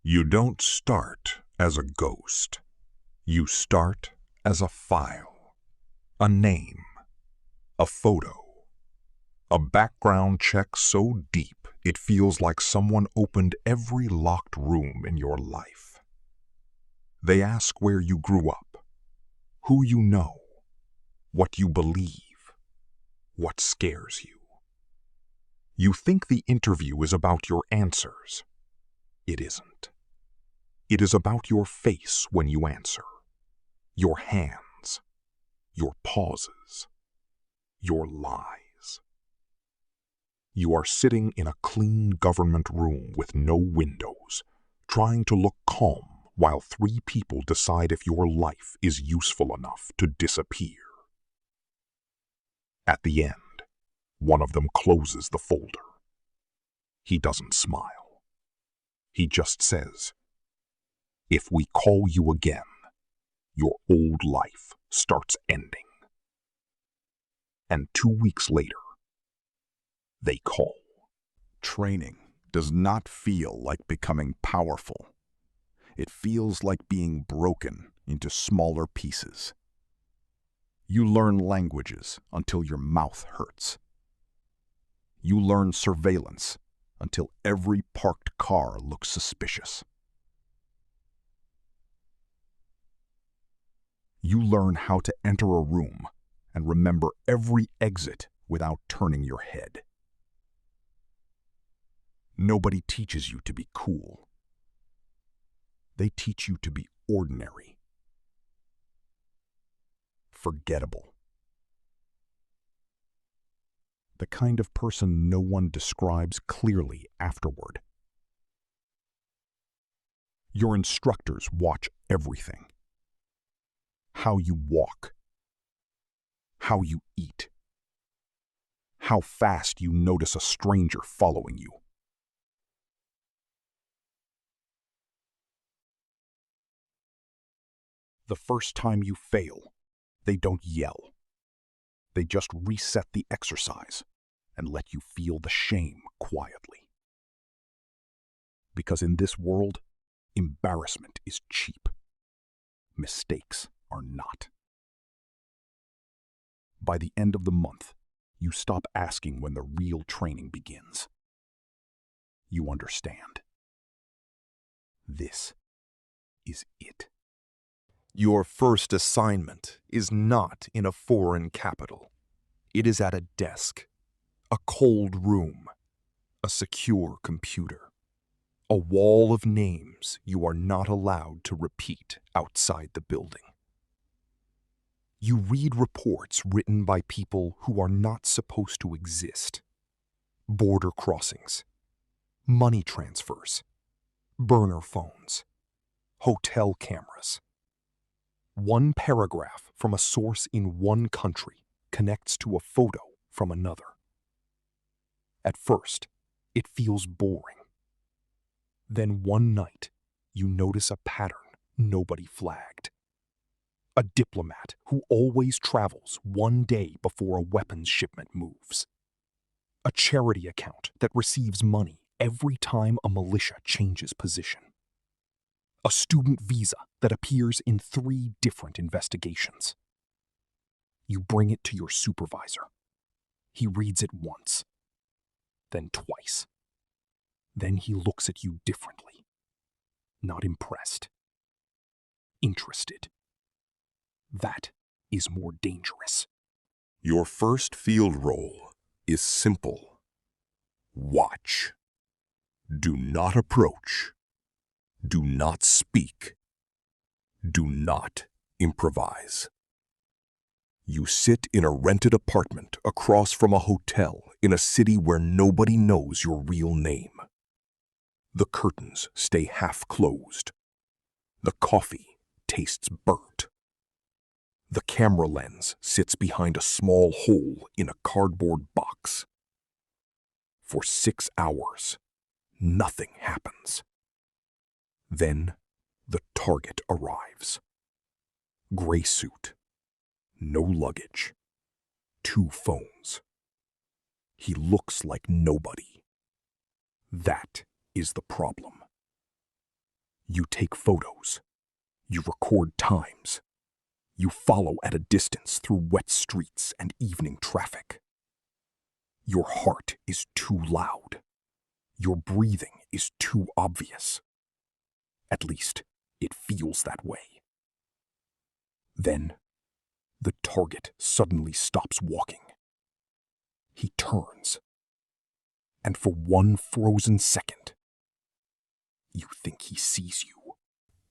You don't start as a ghost. You start as a file, a name, a photo, a background check so deep it feels like someone opened every locked room in your life. They ask where you grew up, who you know, what you believe, what scares you. You think the interview is about your answers. It isn't. It is about your face when you answer, your hands, your pauses, your lies. You are sitting in a clean government room with no windows, trying to look calm while three people decide if your life is useful enough to disappear. At the end, one of them closes the folder. He doesn't smile. He just says, "If we call you again, your old life starts ending." And 2 weeks later, they call. Training does not feel like becoming powerful. It feels like being broken into smaller pieces. You learn languages until your mouth hurts. You learn surveillance until every parked car looks suspicious. You learn how to enter a room and remember every exit without turning your head. Nobody teaches you to be cool. They teach you to be ordinary, forgettable. The kind of person no one describes clearly afterward. Your instructors watch everything. How you walk, how you eat, how fast you notice a stranger following you. The first time you fail, they don't yell. They just reset the exercise and let you feel the shame quietly. Because in this world, embarrassment is cheap. Mistakes are not. By the end of the month, you stop asking when the real training begins. You understand. This is it. Your first assignment is not in a foreign capital. It is at a desk, a cold room, a secure computer, a wall of names you are not allowed to repeat outside the building. You read reports written by people who are not supposed to exist. Border crossings, money transfers, burner phones, hotel cameras. One paragraph from a source in one country connects to a photo from another. At first, it feels boring. Then one night, you notice a pattern nobody flagged. A diplomat who always travels one day before a weapons shipment moves. A charity account that receives money every time a militia changes position. A student visa that appears in 3 different investigations. You bring it to your supervisor. He reads it once, then twice. Then he looks at you differently. Not impressed. Interested. That is more dangerous. Your first field role is simple. Watch. Do not approach. Do not speak. Do not improvise. You sit in a rented apartment across from a hotel in a city where nobody knows your real name. The curtains stay half closed. The coffee tastes burnt. The camera lens sits behind a small hole in a cardboard box. For 6 hours, nothing happens. Then the target arrives. Gray suit, no luggage, 2 phones. He looks like nobody. That is the problem. You take photos. You record times. You follow at a distance through wet streets and evening traffic. Your heart is too loud. Your breathing is too obvious. At least, it feels that way. Then, the target suddenly stops walking. He turns. And for one frozen second, you think he sees you.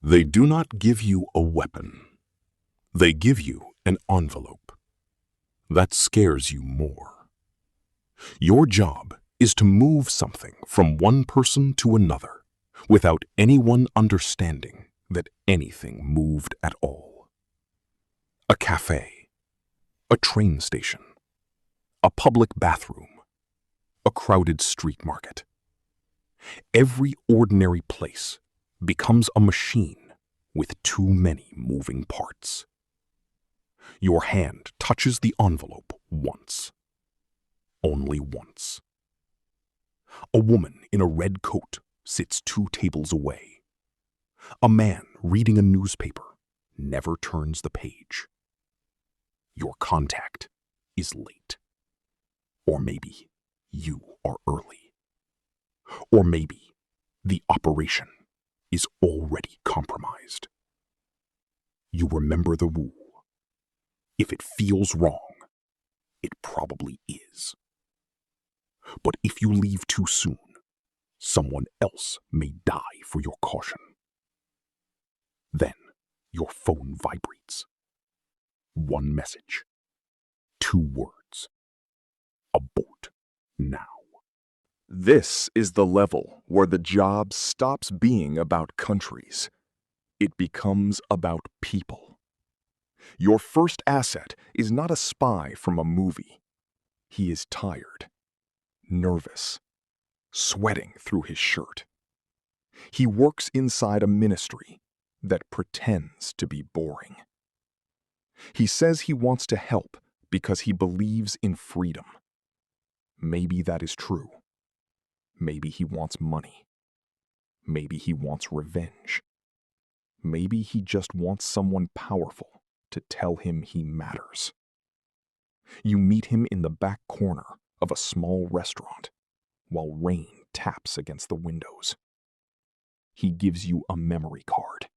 They do not give you a weapon. They give you an envelope. That scares you more. Your job is to move something from one person to another without anyone understanding that anything moved at all. A cafe, a train station, a public bathroom, a crowded street market. Every ordinary place becomes a machine with too many moving parts. Your hand touches the envelope once. Only once. A woman in a red coat sits 2 tables away. A man reading a newspaper never turns the page. Your contact is late. Or maybe you are early. Or maybe the operation is already compromised. You remember the rule. If it feels wrong, it probably is. But if you leave too soon, someone else may die for your caution. Then your phone vibrates. 1 message. 2 words. Abort now. This is the level where the job stops being about countries. It becomes about people. Your first asset is not a spy from a movie. He is tired, nervous, sweating through his shirt. He works inside a ministry that pretends to be boring. He says he wants to help because he believes in freedom. Maybe that is true. Maybe he wants money. Maybe he wants revenge. Maybe he just wants someone powerful to tell him he matters. You meet him in the back corner of a small restaurant while rain taps against the windows. He gives you a memory card.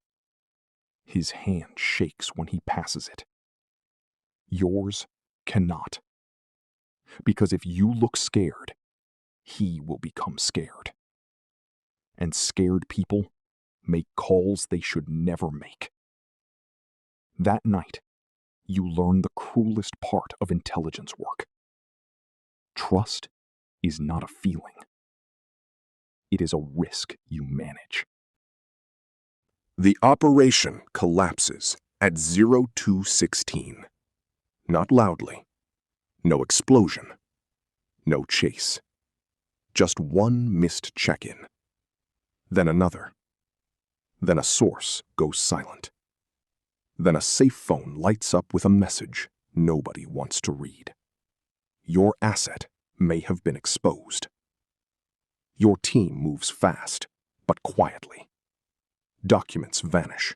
His hand shakes when he passes it. Yours cannot. Because if you look scared, he will become scared. And scared people make calls they should never make. That night, you learn the cruelest part of intelligence work. Trust is not a feeling. It is a risk you manage. The operation collapses at 0216. Not loudly. No explosion. No chase. Just 1 missed check-in. Then another. Then a source goes silent. Then a safe phone lights up with a message nobody wants to read. Your asset may have been exposed. Your team moves fast, but quietly. Documents vanish.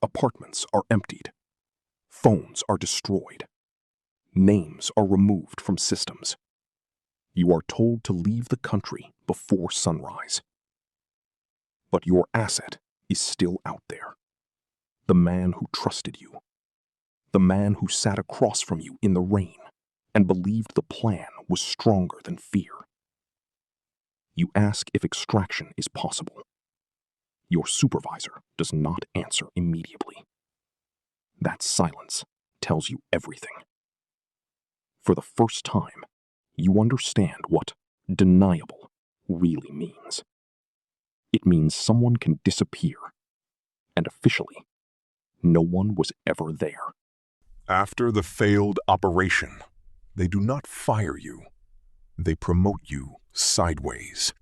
Apartments are emptied. Phones are destroyed. Names are removed from systems. You are told to leave the country before sunrise. But your asset is still out there. The man who trusted you. The man who sat across from you in the rain and believed the plan was stronger than fear. You ask if extraction is possible. Your supervisor does not answer immediately. That silence tells you everything. For the first time, you understand what deniable really means. It means someone can disappear, and officially, no one was ever there. After the failed operation, they do not fire you. They promote you sideways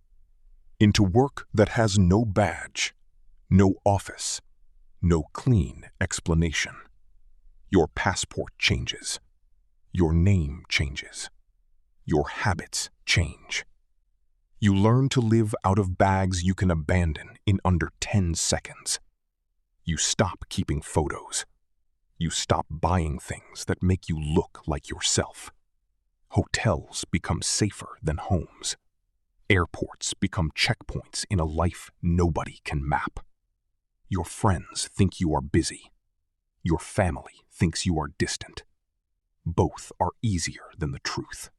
into work that has no badge, no office, no clean explanation. Your passport changes. Your name changes. Your habits change. You learn to live out of bags you can abandon in under 10 seconds. You stop keeping photos. You stop buying things that make you look like yourself. Hotels become safer than homes. Airports become checkpoints in a life nobody can map. Your friends think you are busy. Your family thinks you are distant. Both are easier than the truth.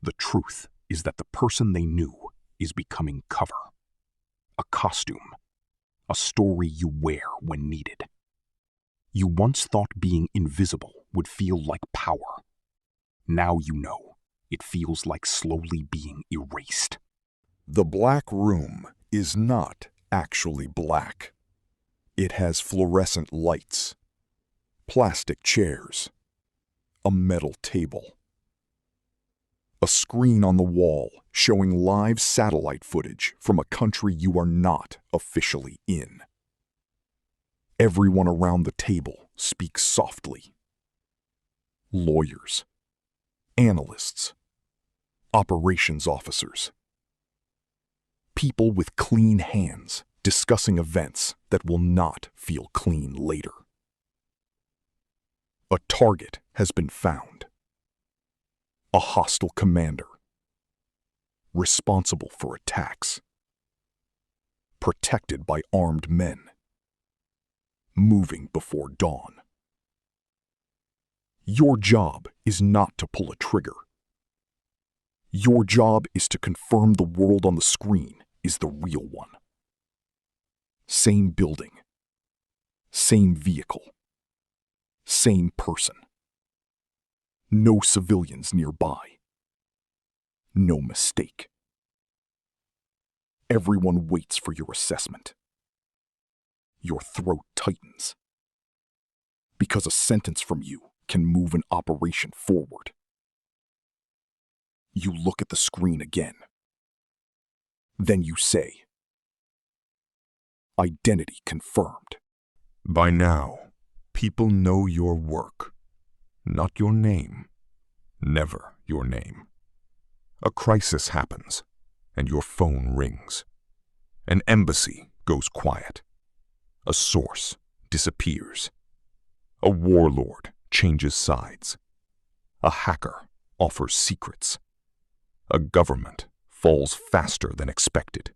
The truth is that the person they knew is becoming cover. A costume. A story you wear when needed. You once thought being invisible would feel like power. Now you know it feels like slowly being erased. The black room is not actually black. It has fluorescent lights, plastic chairs, a metal table, a screen on the wall showing live satellite footage from a country you are not officially in. Everyone around the table speaks softly. Lawyers, analysts, operations officers, people with clean hands discussing events that will not feel clean later. A target has been found. A hostile commander, responsible for attacks, protected by armed men, moving before dawn. Your job is not to pull a trigger. Your job is to confirm the world on the screen is the real one. Same building, same vehicle, same person. No civilians nearby. No mistake. Everyone waits for your assessment. Your throat tightens. Because a sentence from you can move an operation forward. You look at the screen again. Then you say, "Identity confirmed." By now, people know your work, not your name, never your name. A crisis happens, and your phone rings. An embassy goes quiet. A source disappears. A warlord changes sides. A hacker offers secrets. A government falls faster than expected.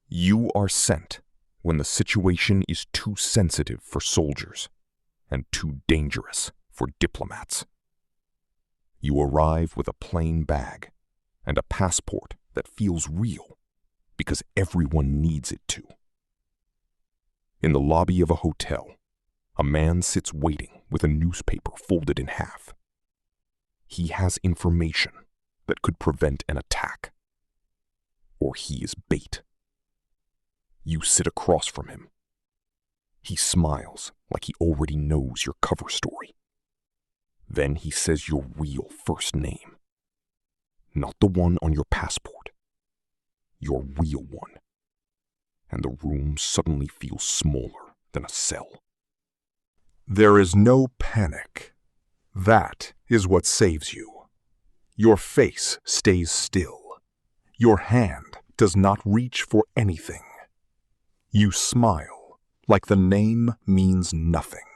You are sent when the situation is too sensitive for soldiers and too dangerous for diplomats. You arrive with a plain bag and a passport that feels real because everyone needs it to. In the lobby of a hotel, a man sits waiting with a newspaper folded in half. He has information that could prevent an attack. Or he is bait. You sit across from him. He smiles like he already knows your cover story. Then he says your real first name. Not the one on your passport. Your real one. And the room suddenly feels smaller than a cell. There is no panic. That is what saves you. Your face stays still. Your hand does not reach for anything. You smile like the name means nothing.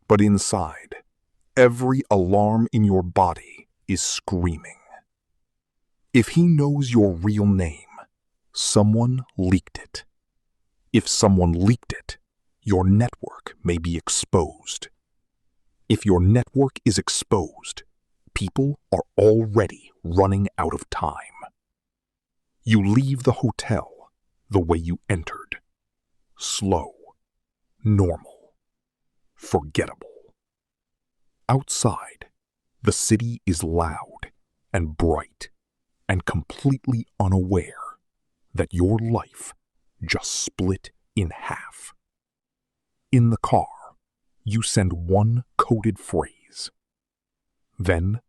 But inside, every alarm in your body is screaming. If he knows your real name, someone leaked it. If someone leaked it, your network may be exposed. If your network is exposed, people are already running out of time. You leave the hotel the way you entered. Slow, normal, forgettable. Outside, the city is loud and bright and completely unaware that your life just split in half. In the car, you send one coded phrase. Then,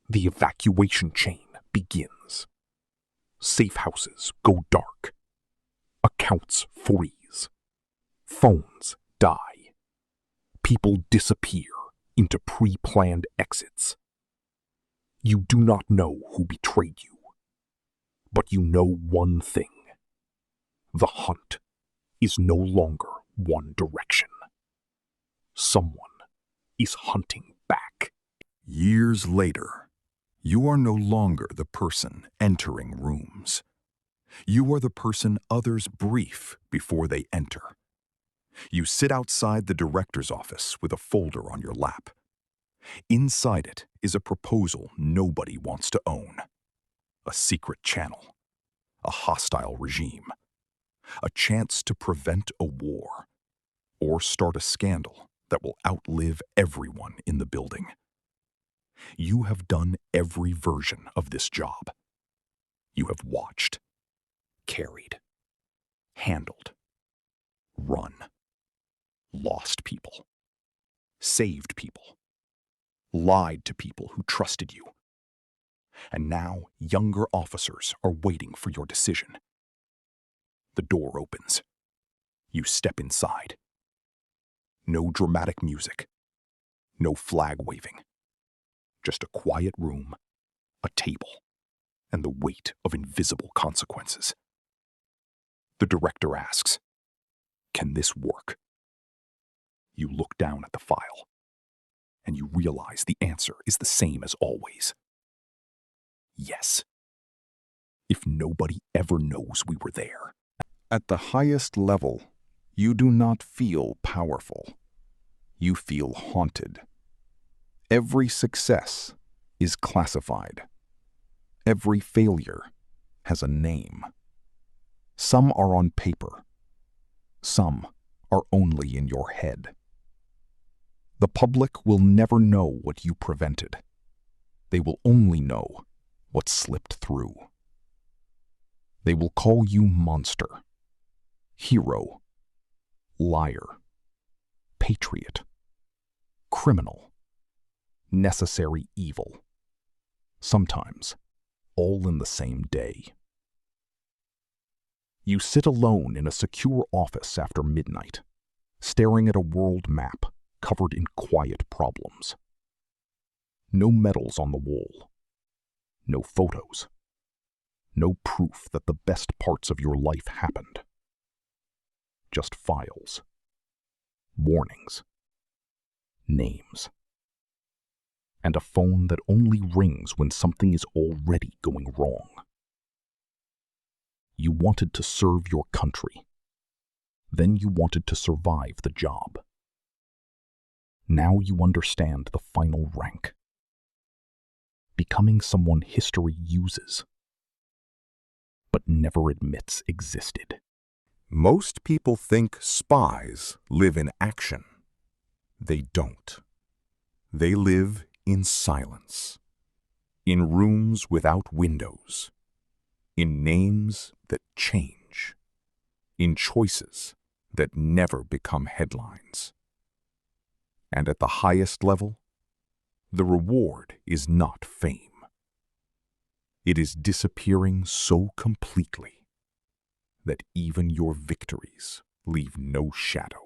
the evacuation chain begins. Safe houses go dark. Accounts freeze. Phones die. People disappear into pre-planned exits. You do not know who betrayed you. But you know one thing. The hunt is no longer one direction. Someone is hunting back. Years later, you are no longer the person entering rooms. You are the person others brief before they enter. You sit outside the director's office with a folder on your lap. Inside it is a proposal nobody wants to own. A secret channel. A hostile regime. A chance to prevent a war. Or start a scandal that will outlive everyone in the building. You have done every version of this job. You have watched, carried, handled, run, lost people, saved people, lied to people who trusted you. And now younger officers are waiting for your decision. The door opens. You step inside. No dramatic music. No flag waving. Just a quiet room, a table, and the weight of invisible consequences. The director asks, "Can this work?" You look down at the file, and you realize the answer is the same as always. Yes. If nobody ever knows we were there. At the highest level, you do not feel powerful. You feel haunted. Every success is classified. Every failure has a name. Some are on paper. Some are only in your head. The public will never know what you prevented. They will only know what slipped through. They will call you monster, hero, liar, patriot, criminal, necessary evil. Sometimes, all in the same day. You sit alone in a secure office after midnight, staring at a world map covered in quiet problems. No medals on the wall. No photos. No proof that the best parts of your life happened. Just files. Warnings. Names. And a phone that only rings when something is already going wrong. You wanted to serve your country. Then you wanted to survive the job. Now you understand the final rank. Becoming someone history uses, but never admits existed. Most people think spies live in action. They don't. They live in silence, in rooms without windows, in names that change, in choices that never become headlines. And at the highest level, the reward is not fame. It is disappearing so completely that even your victories leave no shadow.